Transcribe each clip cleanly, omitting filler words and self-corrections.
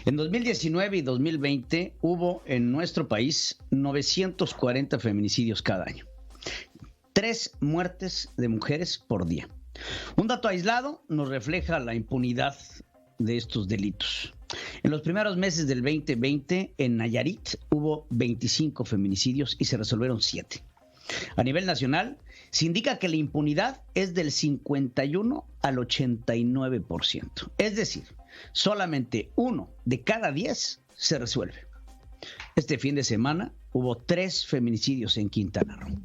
En 2019 y 2020 hubo en nuestro país 940 feminicidios cada año. 3 muertes de mujeres por día. Un dato aislado nos refleja la impunidad de estos delitos. En los primeros meses del 2020, en Nayarit hubo 25 feminicidios y se resolvieron 7. A nivel nacional, se indica que la impunidad es del 51 al 89%. Es decir, solamente 1 de cada 10 se resuelve. Este fin de semana hubo 3 feminicidios en Quintana Roo.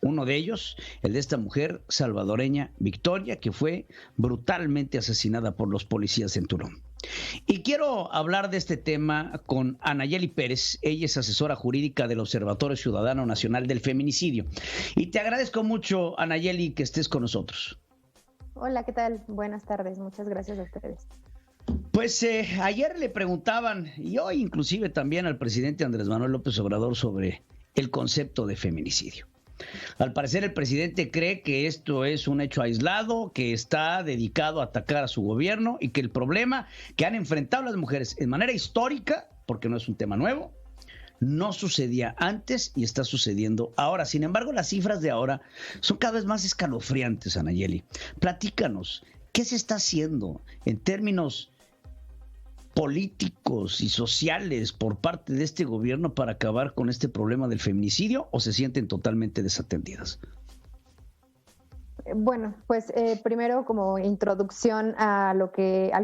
Uno de ellos, el de esta mujer salvadoreña Victoria, que fue brutalmente asesinada por los policías en Turón. Y quiero hablar de este tema con Anayeli Pérez. Ella es asesora jurídica del Observatorio Ciudadano Nacional del Feminicidio. Y te agradezco mucho, Anayeli, que estés con nosotros. Hola, ¿qué tal? Buenas tardes. Muchas gracias a ustedes. Pues ayer le preguntaban, y hoy inclusive también al presidente Andrés Manuel López Obrador, sobre el concepto de feminicidio. Al parecer el presidente cree que esto es un hecho aislado, que está dedicado a atacar a su gobierno y que el problema que han enfrentado las mujeres en manera histórica, porque no es un tema nuevo, no sucedía antes y está sucediendo ahora. Sin embargo, las cifras de ahora son cada vez más escalofriantes, Anayeli. Platícanos, ¿qué se está haciendo en términos políticos y sociales por parte de este gobierno para acabar con este problema del feminicidio, o se sienten totalmente desatendidas? Bueno, pues primero, como introducción al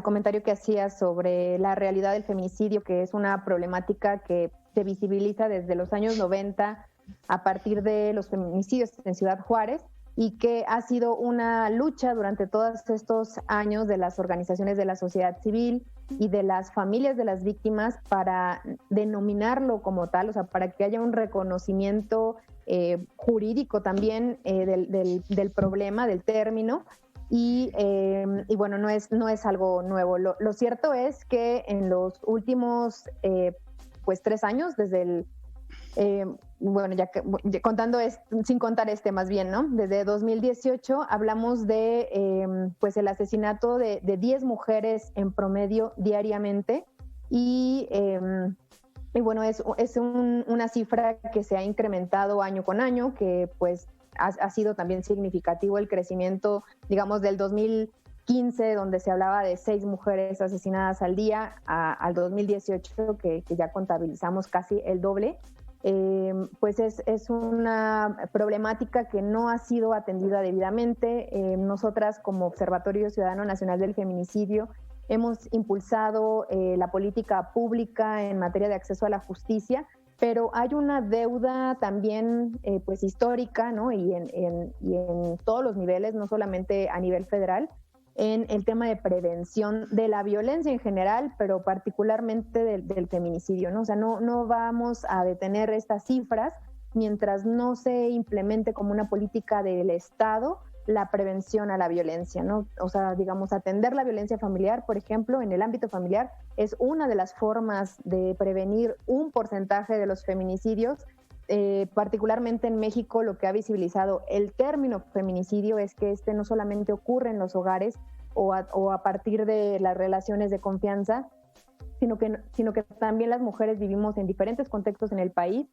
comentario que hacía sobre la realidad del feminicidio, que es una problemática que se visibiliza desde los años 90 a partir de los feminicidios en Ciudad Juárez, y que ha sido una lucha durante todos estos años de las organizaciones de la sociedad civil y de las familias de las víctimas para denominarlo como tal, o sea, para que haya un reconocimiento jurídico también del problema, del término. Y bueno, no es algo nuevo. Lo cierto es que en los últimos 3 años, desde el bueno, contando sin contar más bien, ¿no? Desde 2018 hablamos de pues el asesinato de 10 mujeres en promedio diariamente y bueno, es una cifra que se ha incrementado año con año, que pues ha sido también significativo el crecimiento, digamos, del 2015, donde se hablaba de 6 mujeres asesinadas al día, al 2018, que ya contabilizamos casi el doble. Pues es una problemática que no ha sido atendida debidamente. Nosotras, como Observatorio Ciudadano Nacional del Feminicidio, hemos impulsado la política pública en materia de acceso a la justicia, pero hay una deuda también pues histórica, ¿no? y en todos los niveles, no solamente a nivel federal, en el tema de prevención de la violencia en general, pero particularmente del feminicidio, ¿no? O sea, no vamos a detener estas cifras mientras no se implemente como una política del Estado la prevención a la violencia, ¿no? O sea, digamos, atender la violencia familiar, por ejemplo, en el ámbito familiar, es una de las formas de prevenir un porcentaje de los feminicidios. Particularmente en México, lo que ha visibilizado el término feminicidio es que no solamente ocurre en los hogares o a partir de las relaciones de confianza, sino que también las mujeres vivimos en diferentes contextos en el país,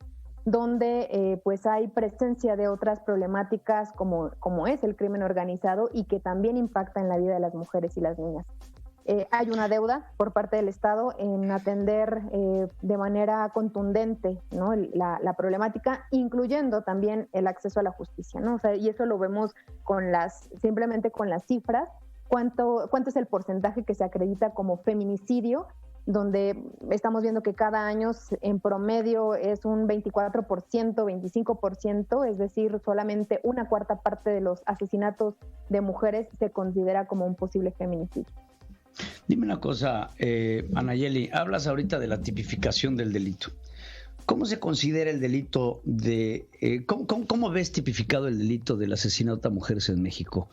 donde pues hay presencia de otras problemáticas como es el crimen organizado y que también impacta en la vida de las mujeres y las niñas. Hay una deuda por parte del Estado en atender de manera contundente, ¿no? la problemática, incluyendo también el acceso a la justicia, ¿no? O sea, y eso lo vemos simplemente con las cifras. ¿Cuánto es el porcentaje que se acredita como feminicidio? Donde estamos viendo que cada año en promedio es un 24%, 25%, es decir, solamente 1/4 parte de los asesinatos de mujeres se considera como un posible feminicidio. Dime una cosa, Anayeli, hablas ahorita de la tipificación del delito. ¿Cómo se considera el delito cómo ves tipificado el delito del asesinato a mujeres en México?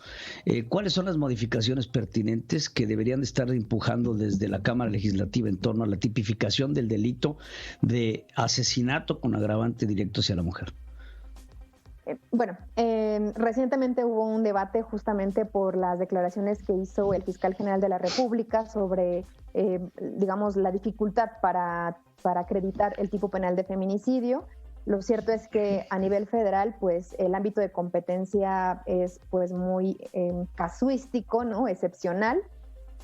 ¿Cuáles son las modificaciones pertinentes que deberían de estar empujando desde la Cámara Legislativa en torno a la tipificación del delito de asesinato con agravante directo hacia la mujer? Recientemente hubo un debate justamente por las declaraciones que hizo el fiscal general de la República sobre, digamos, la dificultad para acreditar el tipo penal de feminicidio. Lo cierto es que a nivel federal, pues el ámbito de competencia es pues muy casuístico, ¿no? Excepcional.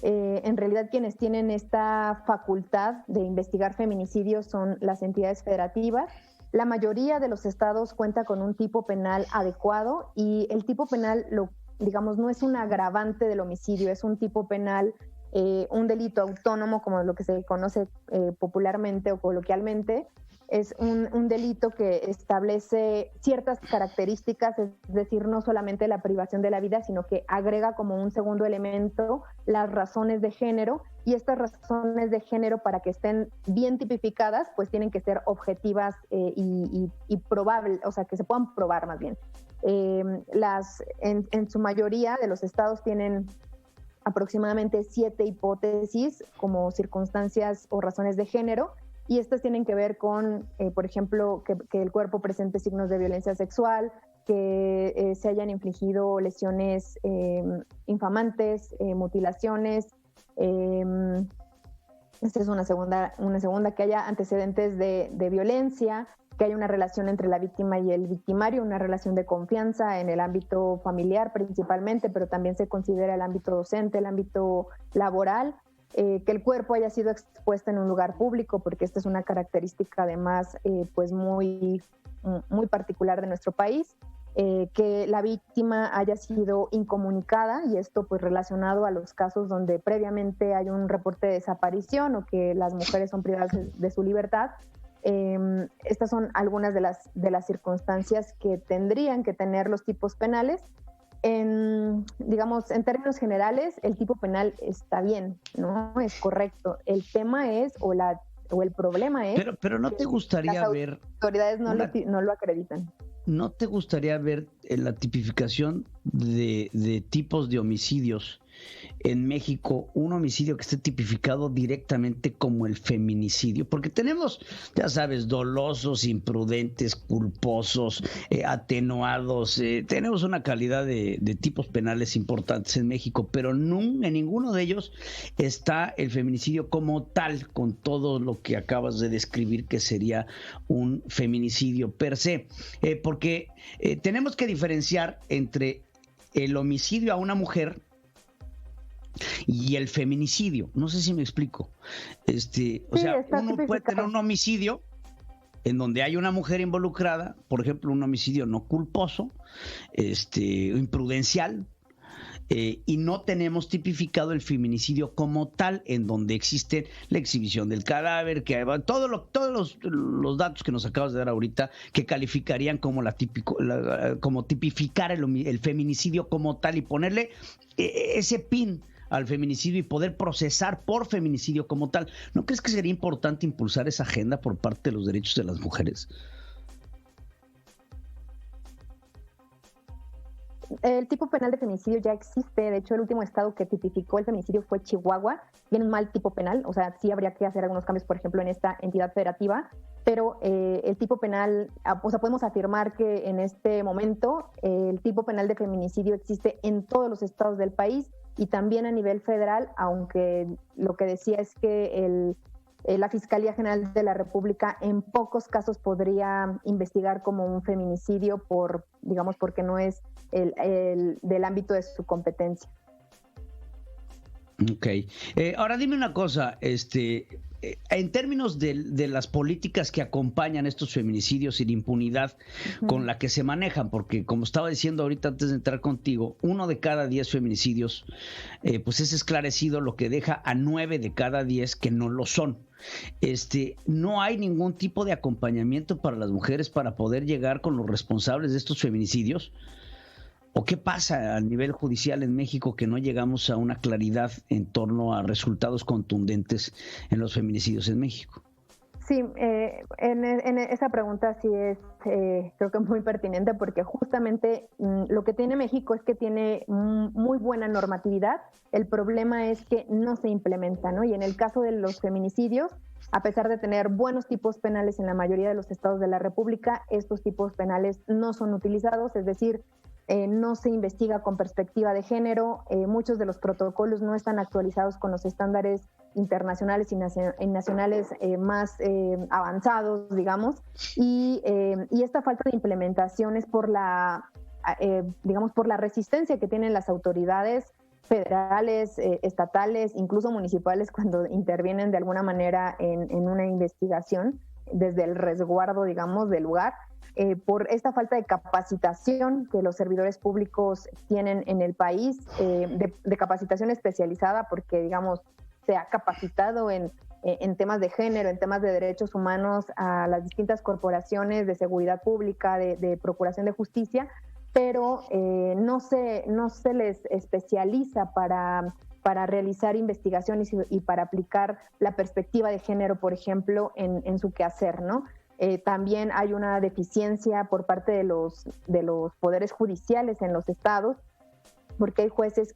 En realidad quienes tienen esta facultad de investigar feminicidios son las entidades federativas. La mayoría de los estados cuenta con un tipo penal adecuado y el tipo penal, digamos, no es un agravante del homicidio, es un tipo penal, un delito autónomo, como lo que se conoce popularmente o coloquialmente. Es un delito que establece ciertas características, es decir, no solamente la privación de la vida, sino que agrega como un segundo elemento las razones de género, y estas razones de género, para que estén bien tipificadas, pues tienen que ser objetivas y probables, o sea, que se puedan probar más bien. En su mayoría de los estados tienen aproximadamente 7 hipótesis como circunstancias o razones de género, y estas tienen que ver con, por ejemplo, que el cuerpo presente signos de violencia sexual, que se hayan infligido lesiones infamantes, mutilaciones. Esta es una segunda, que haya antecedentes de violencia, que haya una relación entre la víctima y el victimario, una relación de confianza en el ámbito familiar principalmente, pero también se considera el ámbito docente, el ámbito laboral. Que el cuerpo haya sido expuesto en un lugar público, porque esta es una característica además pues muy particular de nuestro país, que la víctima haya sido incomunicada, y esto pues relacionado a los casos donde previamente hay un reporte de desaparición o que las mujeres son privadas de su libertad. Estas son algunas de las circunstancias que tendrían que tener los tipos penales. Digamos, en términos generales, el tipo penal está bien, ¿no? Es correcto. El tema es, o el problema es... Pero ¿no te gustaría ver... Las autoridades no lo acreditan. ¿No te gustaría ver la tipificación de tipos de homicidios en México, un homicidio que esté tipificado directamente como el feminicidio? Porque tenemos, ya sabes, dolosos, imprudentes, culposos, atenuados, tenemos una calidad de tipos penales importantes en México, pero en ninguno de ellos está el feminicidio como tal, con todo lo que acabas de describir que sería un feminicidio per se, porque tenemos que diferenciar entre el homicidio a una mujer y el feminicidio. No sé si me explico. O sea, uno puede tener un homicidio en donde hay una mujer involucrada, por ejemplo, un homicidio no culposo, imprudencial, y no tenemos tipificado el feminicidio como tal, en donde existe la exhibición del cadáver, que todos los datos que nos acabas de dar ahorita, que calificarían como como tipificar el feminicidio como tal y ponerle ese pin al feminicidio y poder procesar por feminicidio como tal. ¿No crees que sería importante impulsar esa agenda por parte de los derechos de las mujeres? El tipo penal de feminicidio ya existe. De hecho, el último estado que tipificó el feminicidio fue Chihuahua. Tiene un mal tipo penal, o sea, sí habría que hacer algunos cambios, por ejemplo, en esta entidad federativa, pero el tipo penal, o sea, podemos afirmar que en este momento el tipo penal de feminicidio existe en todos los estados del país y también a nivel federal, aunque lo que decía es que la Fiscalía General de la República en pocos casos podría investigar como un feminicidio porque no es del ámbito de su competencia. Ok. Ahora dime una cosa, en términos de las políticas que acompañan estos feminicidios y la impunidad con la que se manejan, porque como estaba diciendo ahorita antes de entrar contigo, 1 de cada 10 feminicidios, pues es esclarecido, lo que deja a 9 de cada 10 que no lo son. No hay ningún tipo de acompañamiento para las mujeres para poder llegar con los responsables de estos feminicidios. ¿O qué pasa a nivel judicial en México que no llegamos a una claridad en torno a resultados contundentes en los feminicidios en México? Sí, en esa pregunta sí es creo que muy pertinente, porque justamente lo que tiene México es que tiene muy buena normatividad. El problema es que no se implementa, ¿no? Y en el caso de los feminicidios, a pesar de tener buenos tipos penales en la mayoría de los estados de la República, estos tipos penales no son utilizados, es decir, no se investiga con perspectiva de género, muchos de los protocolos no están actualizados con los estándares internacionales y nacionales más avanzados, digamos, y esta falta de implementación es por por la resistencia que tienen las autoridades federales, estatales, incluso municipales, cuando intervienen de alguna manera en una investigación desde el resguardo, digamos, del lugar, por esta falta de capacitación que los servidores públicos tienen en el país, de capacitación especializada, porque, digamos, se ha capacitado en temas de género, en temas de derechos humanos a las distintas corporaciones de seguridad pública, de procuración de justicia, pero no se les especializa para realizar investigaciones y para aplicar la perspectiva de género, por ejemplo, en su quehacer, ¿no? También hay una deficiencia por parte de los poderes judiciales en los estados, porque hay jueces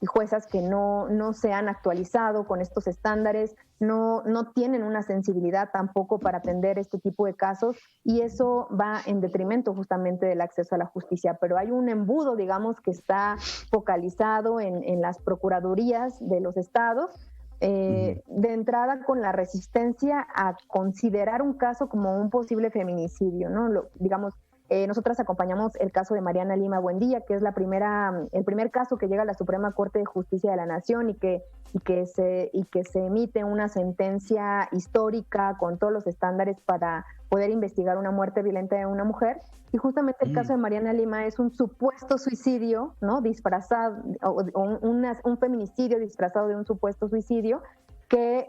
y juezas que no se han actualizado con estos estándares, no tienen una sensibilidad tampoco para atender este tipo de casos, y eso va en detrimento justamente del acceso a la justicia. Pero hay un embudo, digamos, que está focalizado en las procuradurías de los estados, de entrada con la resistencia a considerar un caso como un posible feminicidio, ¿no? Nosotras acompañamos el caso de Mariana Lima Buendía, que es el primer caso que llega a la Suprema Corte de Justicia de la Nación y que se emite una sentencia histórica con todos los estándares para poder investigar una muerte violenta de una mujer. Y justamente el caso de Mariana Lima es un supuesto suicidio, ¿no? Disfrazado, un feminicidio disfrazado de un supuesto suicidio, que,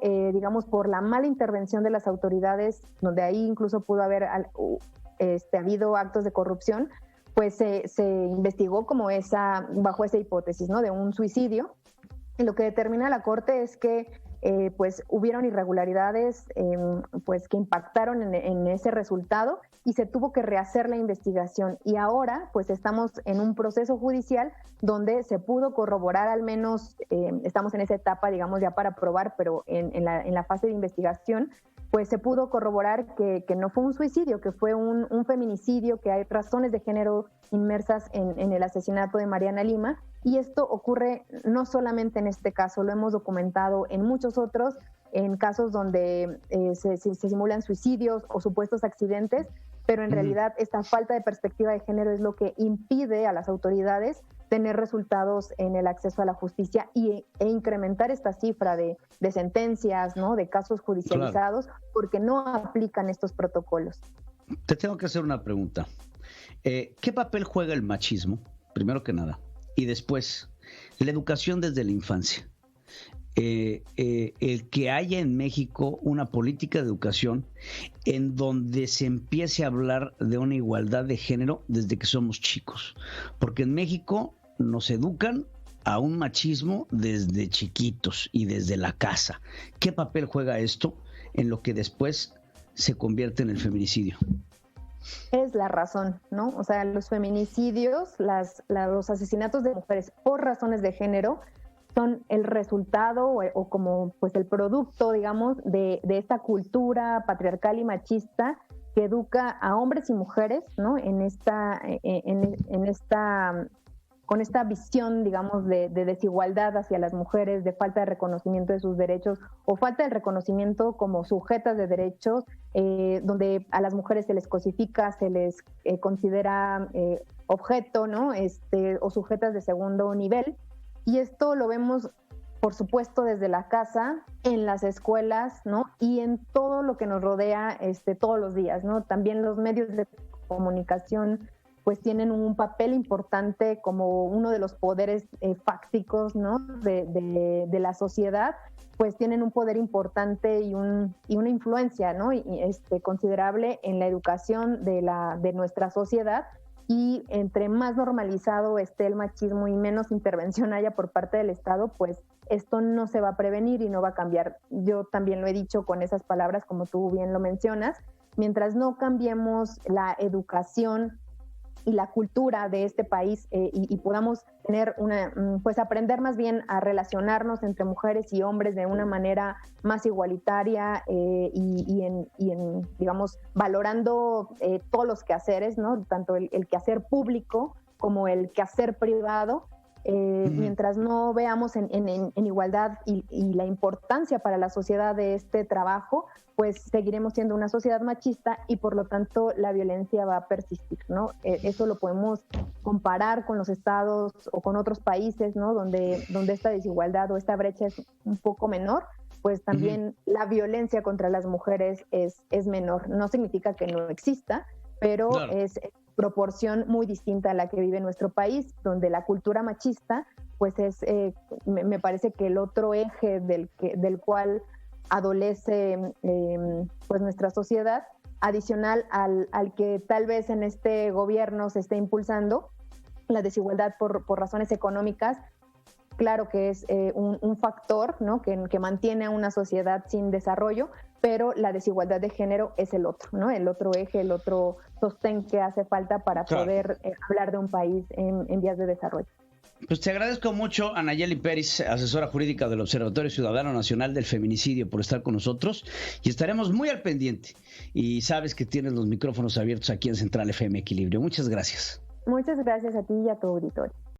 por la mala intervención de las autoridades, donde ahí incluso pudo haber habido actos de corrupción, pues se investigó bajo esa hipótesis, ¿no? De un suicidio. Y lo que determina la Corte es que pues hubieron irregularidades pues que impactaron en ese resultado y se tuvo que rehacer la investigación. Y ahora pues estamos en un proceso judicial donde se pudo corroborar, al menos estamos en esa etapa, digamos, ya para probar, pero en la fase de investigación, pues se pudo corroborar que no fue un suicidio, que fue un feminicidio, que hay razones de género inmersas en el asesinato de Mariana Lima. Y esto ocurre no solamente en este caso, lo hemos documentado en muchos otros, en casos donde se simulan suicidios o supuestos accidentes, pero en realidad esta falta de perspectiva de género es lo que impide a las autoridades tener resultados en el acceso a la justicia e incrementar esta cifra de sentencias, ¿no? De casos judicializados, claro, porque no aplican estos protocolos. Te tengo que hacer una pregunta. ¿Qué papel juega el machismo, primero que nada? Y después, la educación desde la infancia. El que haya en México una política de educación en donde se empiece a hablar de una igualdad de género desde que somos chicos. Porque en México nos educan a un machismo desde chiquitos y desde la casa. ¿Qué papel juega esto en lo que después se convierte en el feminicidio? Es la razón, ¿no? O sea, los feminicidios, los asesinatos de mujeres por razones de género son el resultado o como pues el producto, digamos, de esta cultura patriarcal y machista que educa a hombres y mujeres, ¿no? Con esta visión, digamos, de desigualdad hacia las mujeres, de falta de reconocimiento de sus derechos o falta de reconocimiento como sujetas de derechos, donde a las mujeres se les cosifica, se les considera objeto, ¿no? O sujetas de segundo nivel. Y esto lo vemos, por supuesto, desde la casa, en las escuelas, ¿no? Y en todo lo que nos rodea todos los días, ¿no? También los medios de comunicación pues tienen un papel importante como uno de los poderes fácticos, ¿no? de la sociedad, pues tienen un poder importante y una influencia, ¿no? Considerable en la educación de nuestra sociedad. Y entre más normalizado esté el machismo y menos intervención haya por parte del Estado, pues esto no se va a prevenir y no va a cambiar. Yo también lo he dicho con esas palabras, como tú bien lo mencionas, mientras no cambiemos la educación y la cultura de este país y podamos tener pues aprender más bien a relacionarnos entre mujeres y hombres de una manera más igualitaria digamos, valorando todos los quehaceres, ¿no? Tanto el quehacer público como el quehacer privado. Mientras no veamos en igualdad y la importancia para la sociedad de este trabajo, pues seguiremos siendo una sociedad machista y por lo tanto la violencia va a persistir, ¿no? Eso lo podemos comparar con los estados o con otros países, ¿no? Donde esta desigualdad o esta brecha es un poco menor, pues también la violencia contra las mujeres es menor. No significa que no exista, pero claro, es proporción muy distinta a la que vive nuestro país, donde la cultura machista, pues me parece que el otro eje del cual adolece pues nuestra sociedad, adicional al que tal vez en este gobierno se esté impulsando, la desigualdad por razones económicas. Claro que es un factor, ¿no? que mantiene a una sociedad sin desarrollo, pero la desigualdad de género es el otro, ¿no? El otro eje, el otro sostén que hace falta para poder hablar de un país en vías de desarrollo. Pues te agradezco mucho, Anayeli Peris, asesora jurídica del Observatorio Ciudadano Nacional del Feminicidio, por estar con nosotros y estaremos muy al pendiente. Y sabes que tienes los micrófonos abiertos aquí en Central FM Equilibrio. Muchas gracias. Muchas gracias a ti y a tu auditorio.